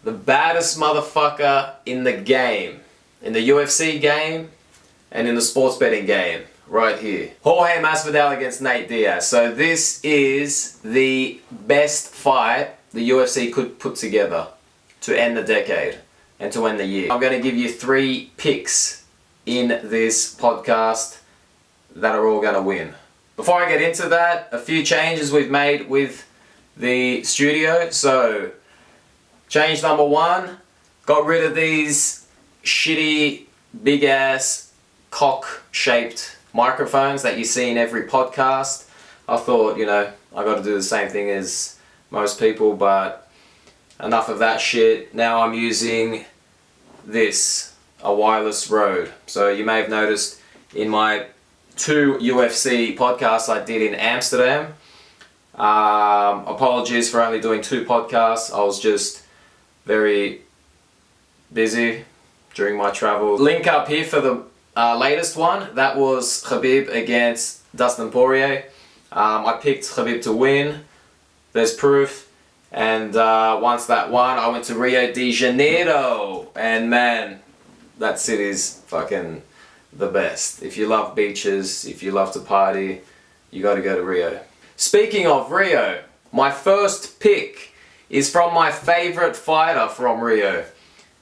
the baddest motherfucker in the game, in the UFC game, and in the sports betting game, right here. Jorge Masvidal against Nate Diaz. So this is the best fight the UFC could put together to end the decade and to end the year. I'm going to give you 3 picks in this podcast that are all going to win. Before I get into that, a few changes we've made with the studio. So, change number 1, got rid of these shitty, big ass, cock-shaped microphones that you see in every podcast. I thought, I got to do the same thing as most people, but enough of that shit. Now I'm using this, a wireless Rode. So you may have noticed in my 2 UFC podcasts I did in Amsterdam. Apologies for only doing 2 podcasts. I was just very busy during my travel. Link up here for the latest one. That was Khabib against Dustin Poirier. I picked Khabib to win. There's proof. And once that won, I went to Rio de Janeiro. And man, that city's fucking the best. If you love beaches, if you love to party, you gotta go to Rio. Speaking of Rio, my first pick is from my favorite fighter from Rio.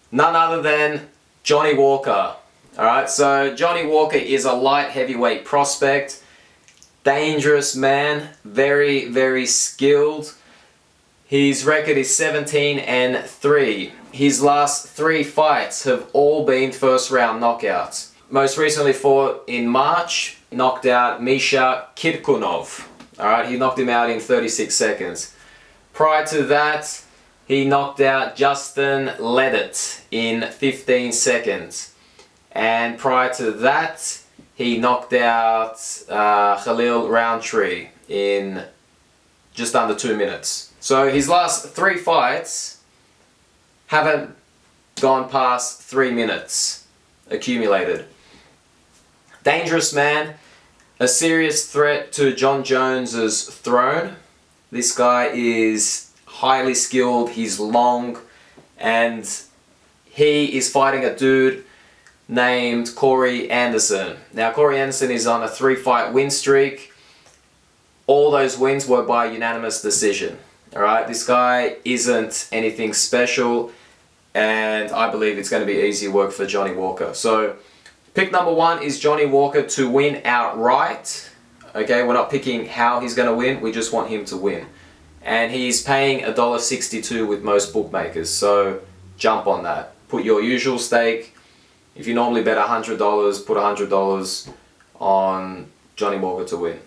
None other than Johnny Walker. Alright, so Johnny Walker is a light heavyweight prospect. Dangerous man. Very, very skilled. His record is 17-3. His last 3 fights have all been first round knockouts. Most recently fought in March, knocked out Misha Kirkunov. Alright, he knocked him out in 36 seconds. Prior to that, he knocked out Justin Ledet in 15 seconds. And prior to that, he knocked out Khalil Roundtree in just under 2 minutes. So his last 3 fights haven't gone past 3 minutes accumulated. Dangerous man, a serious threat to John Jones's throne. This guy is highly skilled, he's long, and he is fighting a dude named Corey Anderson. Now Corey Anderson is on a 3-fight win streak. All those wins were by unanimous decision. Alright, this guy isn't anything special, and I believe it's going to be easy work for Johnny Walker. So, pick number 1 is Johnny Walker to win outright. Okay, we're not picking how he's going to win, we just want him to win. And he's paying $1.62 with most bookmakers, so jump on that. Put your usual stake. If you normally bet $100, put $100 on Johnny Walker to win.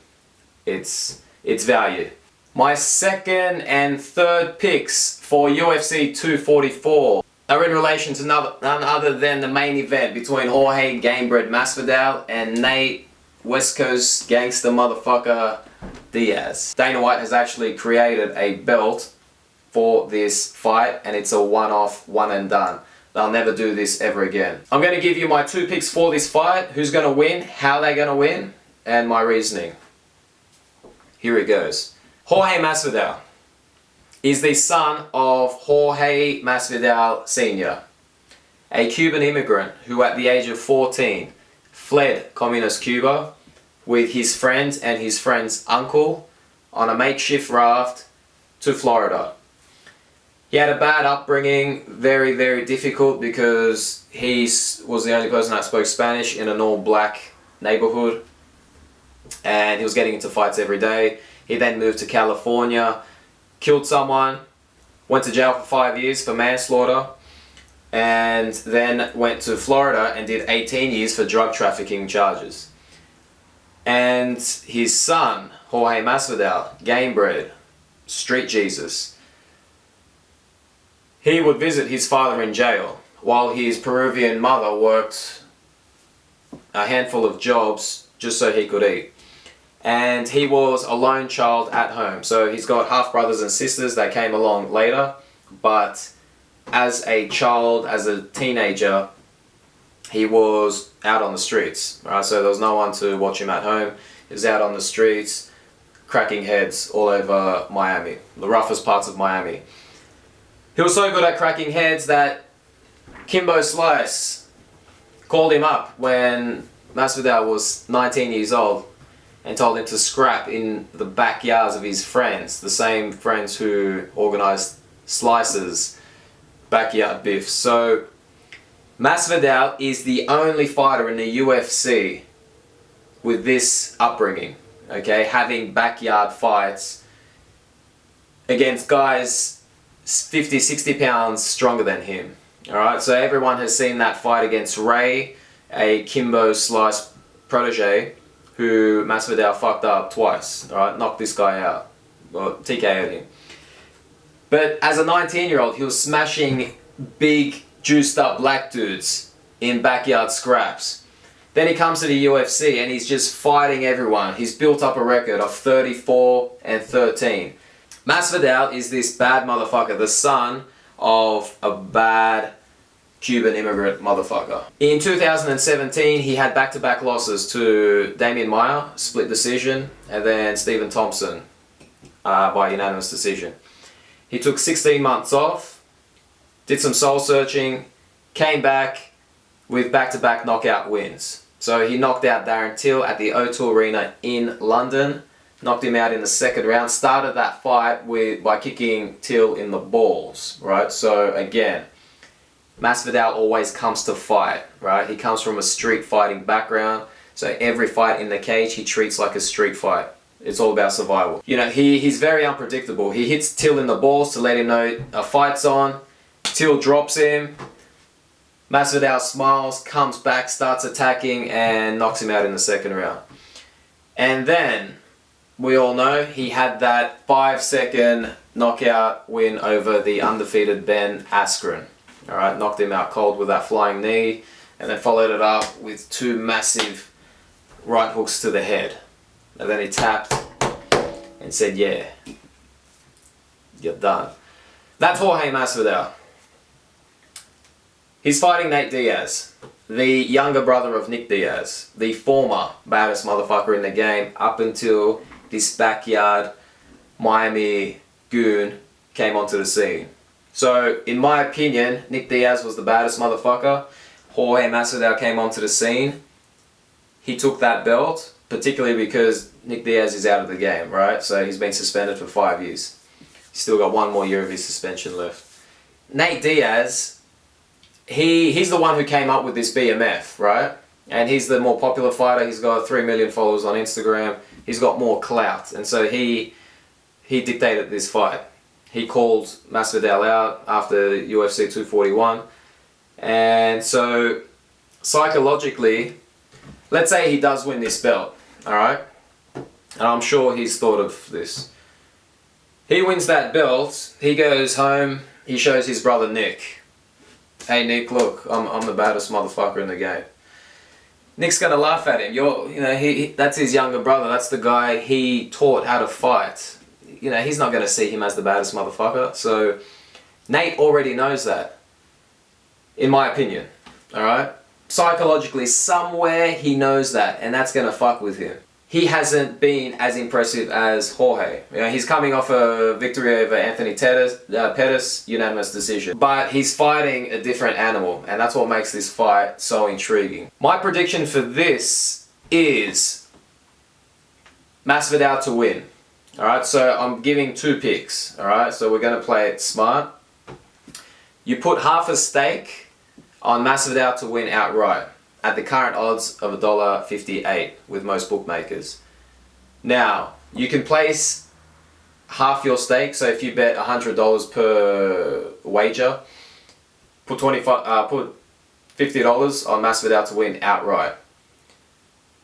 It's value. My second and third picks for UFC 244 are in relation to none other than the main event between Jorge Gamebred Masvidal and Nate West Coast gangster motherfucker Diaz. Dana White has actually created a belt for this fight, and it's a one-off, one and done. They'll never do this ever again. I'm going to give you my 2 picks for this fight, who's going to win, how they're going to win, and my reasoning. Here it goes. Jorge Masvidal is the son of Jorge Masvidal Sr., a Cuban immigrant who at the age of 14 fled communist Cuba with his friends and his friend's uncle on a makeshift raft to Florida. He had a bad upbringing, very, very difficult, because he was the only person that spoke Spanish in an all-black neighborhood, and he was getting into fights every day. He then moved to California, killed someone, went to jail for 5 years for manslaughter, and then went to Florida and did 18 years for drug trafficking charges. And his son, Jorge Masvidal, Gamebred, Street Jesus, he would visit his father in jail while his Peruvian mother worked a handful of jobs just so he could eat. And he was a lone child at home. So he's got half brothers and sisters that came along later, but as a child, as a teenager, he was out on the streets, right? So there was no one to watch him at home. He was out on the streets, cracking heads all over Miami, the roughest parts of Miami. He was so good at cracking heads that Kimbo Slice called him up when Masvidal was 19 years old and told him to scrap in the backyards of his friends, the same friends who organised Slice's backyard beef. So Masvidal is the only fighter in the UFC with this upbringing, okay, having backyard fights against guys 50, 60 pounds stronger than him. Alright, so everyone has seen that fight against Ray, a Kimbo Slice protege, who Masvidal fucked up twice. Alright, knocked this guy out, or TKO'd him. But as a 19-year-old, he was smashing big, juiced up black dudes in backyard scraps. Then he comes to the UFC and he's just fighting everyone. He's built up a record of 34-13. Masvidal is this bad motherfucker, the son of a bad Cuban immigrant motherfucker. In 2017, he had back-to-back losses to Damian Maia, split decision, and then Stephen Thompson by unanimous decision. He took 16 months off, did some soul searching, came back with back-to-back knockout wins. So he knocked out Darren Till at the O2 Arena in London, knocked him out in the second round, started that fight by kicking Till in the balls, right? So again, Masvidal always comes to fight, right? He comes from a street fighting background, so every fight in the cage he treats like a street fight. It's all about survival. You know, he's very unpredictable. He hits Till in the balls to let him know a fight's on. Till drops him. Masvidal smiles, comes back, starts attacking, and knocks him out in the second round. And then, we all know, he had that 5-second knockout win over the undefeated Ben Askren. Alright, knocked him out cold with that flying knee, and then followed it up with 2 massive right hooks to the head. And then he tapped and said, yeah, you're done. That's Jorge Masvidal. He's fighting Nate Diaz, the younger brother of Nick Diaz, the former baddest motherfucker in the game up until this backyard Miami goon came onto the scene. So, in my opinion, Nick Diaz was the baddest motherfucker. Jorge Masvidal came onto the scene. He took that belt, particularly because Nick Diaz is out of the game, right? So he's been suspended for 5 years. He's still got 1 more year of his suspension left. Nate Diaz, he's the one who came up with this BMF, right? And he's the more popular fighter. He's got 3 million followers on Instagram. He's got more clout. And so he dictated this fight. He called Masvidal out after UFC 241. And so, psychologically, let's say he does win this belt, alright? And I'm sure he's thought of this. He wins that belt, he goes home, he shows his brother Nick. Hey Nick, look, I'm the baddest motherfucker in the game. Nick's gonna laugh at him. That's his younger brother, that's the guy he taught how to fight. You know, he's not gonna see him as the baddest motherfucker. So, Nate already knows that. In my opinion, alright? Psychologically, somewhere he knows that, and that's gonna fuck with him. He hasn't been as impressive as Jorge. You know, he's coming off a victory over Anthony Pettis, unanimous decision. But he's fighting a different animal, and that's what makes this fight so intriguing. My prediction for this is Masvidal to win. Alright, so I'm giving 2 picks. Alright, so we're gonna play it smart. You put half a stake on Masvidal to win outright at the current odds of $1.58 with most bookmakers. Now, you can place half your stake, so if you bet $100 per wager, put $50 on Masvidal to win outright.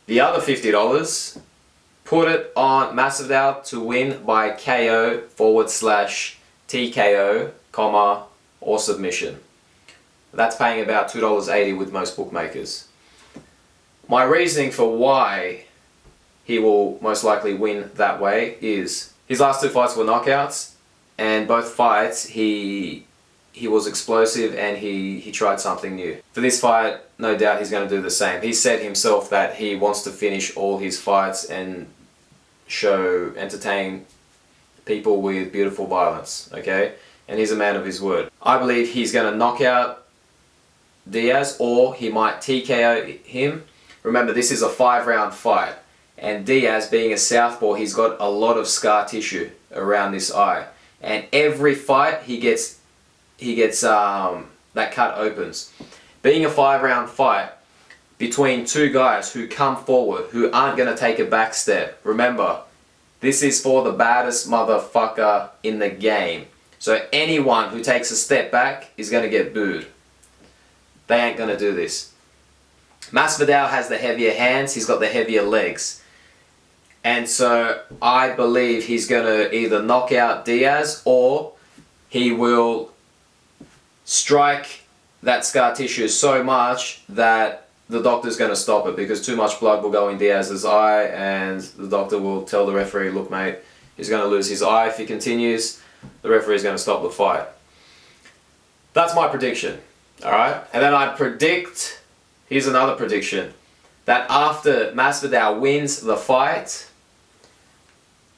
The other $50, put it on Masvidal to win by KO/TKO, or submission. That's paying about $2.80 with most bookmakers. My reasoning for why he will most likely win that way is his last 2 fights were knockouts, and both fights he was explosive and he tried something new. For this fight, no doubt he's going to do the same. He said himself that he wants to finish all his fights and entertain people with beautiful violence, okay? and he's a man of his word. I believe he's going to knock out Diaz, or he might TKO him. Remember, this is a 5-round fight, and Diaz, being a southpaw, he's got a lot of scar tissue around this eye, and every fight he gets that cut opens. Being a 5-round fight between two guys who come forward, who aren't going to take a back step. Remember, this is for the baddest motherfucker in the game. So anyone who takes a step back is going to get booed. They ain't going to do this. Masvidal has the heavier hands, he's got the heavier legs. And so I believe he's going to either knock out Diaz, or he will strike that scar tissue so much that the doctor's going to stop it, because too much blood will go in Diaz's eye, and the doctor will tell the referee, look mate, he's going to lose his eye if he continues. The referee is going to stop the fight. That's my prediction. Alright? And then I predict, here's another prediction, that after Masvidal wins the fight,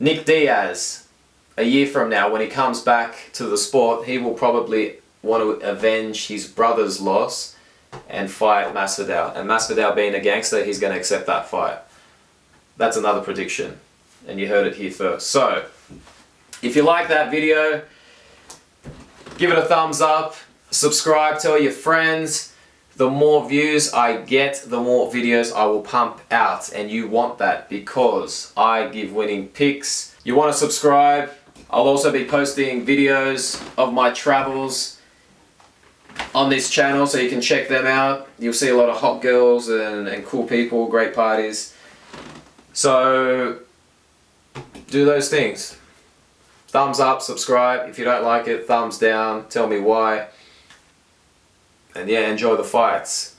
Nick Diaz, a year from now, when he comes back to the sport, he will probably want to avenge his brother's loss and fight Masvidal. And Masvidal, being a gangster, he's going to accept that fight. That's another prediction. And you heard it here first. So, if you like that video, give it a thumbs up, subscribe, tell your friends. The more views I get, the more videos I will pump out. And you want that, because I give winning picks. You want to subscribe. I'll also be posting videos of my travels on this channel, so you can check them out. You'll see a lot of hot girls and cool people, great parties. So do those things. Thumbs up, subscribe. If you don't like it, thumbs down, tell me why. And yeah, enjoy the fights.